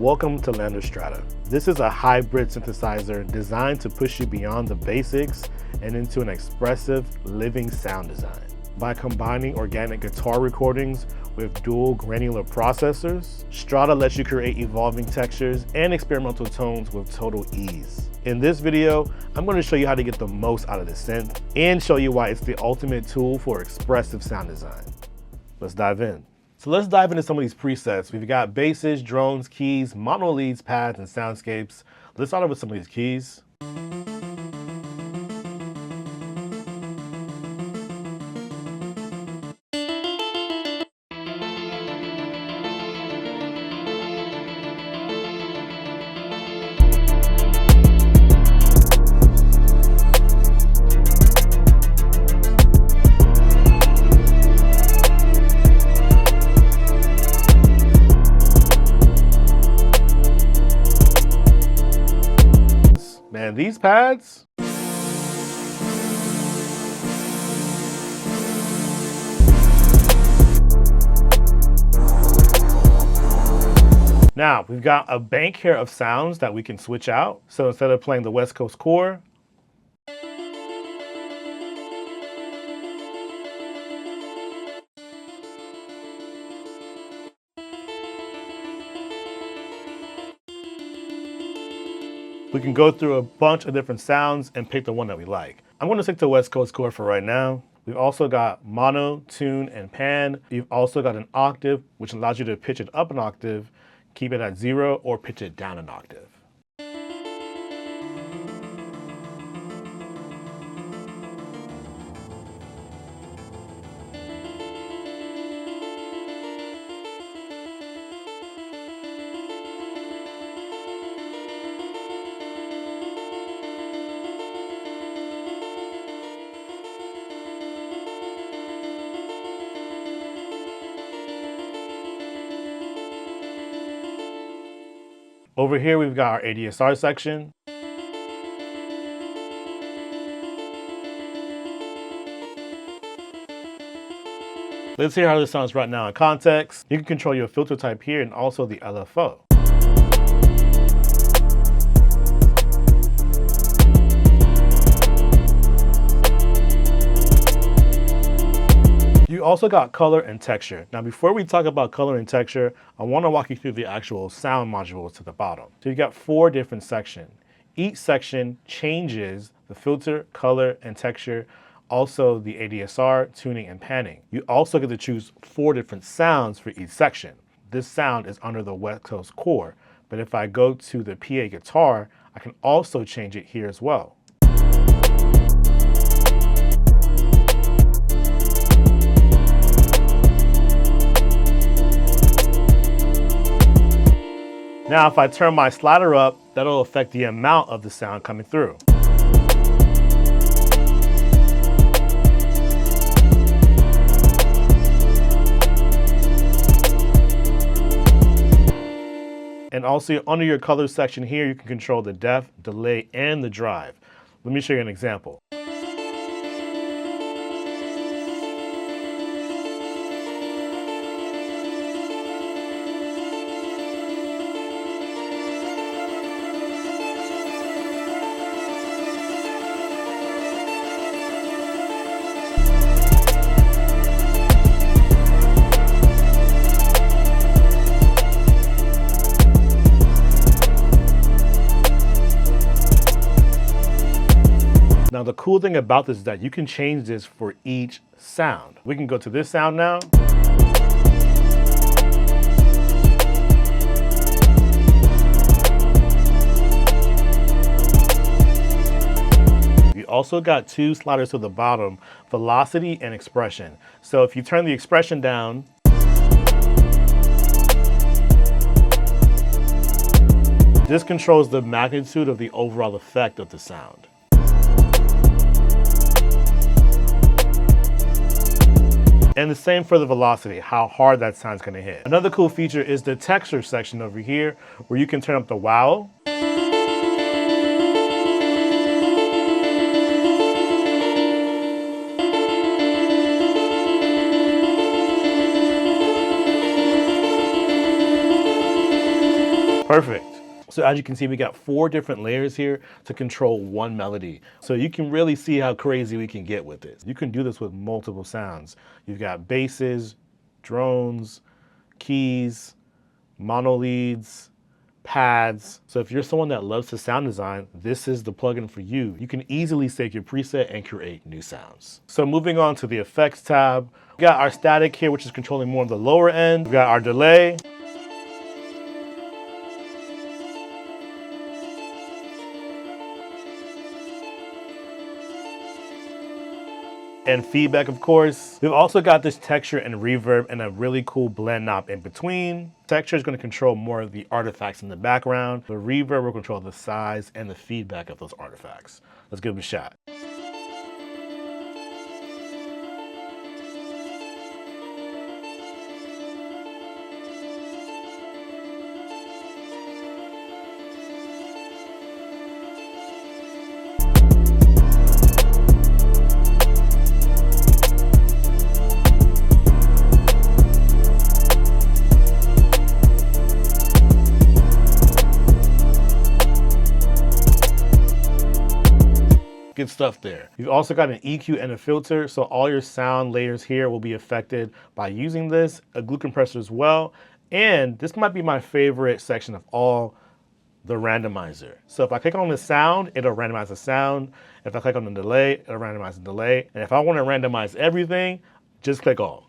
Welcome to LANDR Strata. This is a hybrid synthesizer designed to push you beyond the basics and into an expressive, living sound design. By combining organic guitar recordings with dual granular processors, Strata lets you create evolving textures and experimental tones with total ease. In this video, I'm going to show you how to get the most out of the synth and show you why it's the ultimate tool for expressive sound design. Let's dive in. So let's dive into some of these presets. We've got basses, drones, keys, mono leads, pads, and soundscapes. Let's start off with some of these keys. Man, these pads, now we've got a bank here of sounds that we can switch out. So instead of playing the West Coast core, we can go through a bunch of different sounds and pick the one that we like. I'm going to stick to West Coast core for right now. We've also got mono, tune, and pan. You've also got an octave, which allows you to pitch it up an octave, keep it at 0, or pitch it down an octave. Over here, we've got our ADSR section. Let's hear how this sounds right now in context. You can control your filter type here and also the LFO. You also got color and texture. Now, before we talk about color and texture, I want to walk you through the actual sound modules to the bottom. So you got 4 different sections. Each section changes the filter, color, and texture, also the ADSR, tuning, and panning. You also get to choose 4 different sounds for each section. This sound is under the West Coast core, but if I go to the PA guitar, I can also change it here as well. Now, if I turn my slider up, that'll affect the amount of the sound coming through. And also under your color section here, you can control the depth, delay, and the drive. Let me show you an example. Now, the cool thing about this is that you can change this for each sound. We can go to this sound now. You also got 2 sliders to the bottom, velocity and expression. So if you turn the expression down, this controls the magnitude of the overall effect of the sound. And the same for the velocity, how hard that sound's gonna hit. Another cool feature is the texture section over here, where you can turn up the wow. Perfect. So as you can see, we got 4 different layers here to control one melody. So you can really see how crazy we can get with this. You can do this with multiple sounds. You've got basses, drones, keys, mono leads, pads. So if you're someone that loves to sound design, this is the plugin for you. You can easily save your preset and create new sounds. So moving on to the effects tab, we got our static here, which is controlling more of the lower end. We got our delay. And feedback, of course. We've also got this texture and reverb and a really cool blend knob in between. Texture is going to control more of the artifacts in the background. The reverb will control the size and the feedback of those artifacts. Let's give it a shot. Good stuff there. You've also got an EQ and a filter, so all your sound layers here will be affected by using this, a glue compressor as well, and this might be my favorite section of all, the randomizer. So if I click on the sound, it'll randomize the sound. If I click on the delay, it'll randomize the delay. And if I want to randomize everything, just click all.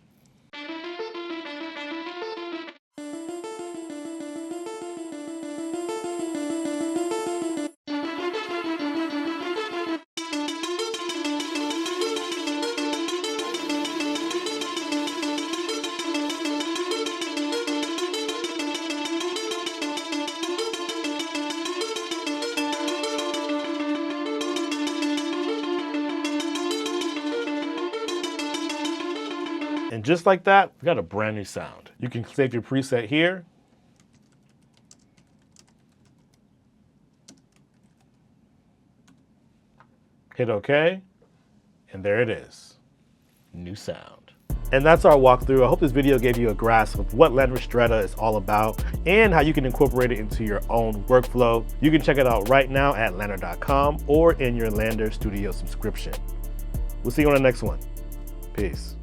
And just like that, we got a brand new sound. You can save your preset here. Hit OK, and there it is, new sound. And that's our walkthrough. I hope this video gave you a grasp of what LANDR Strata is all about and how you can incorporate it into your own workflow. You can check it out right now at landr.com or in your LANDR Studio subscription. We'll see you on the next one. Peace.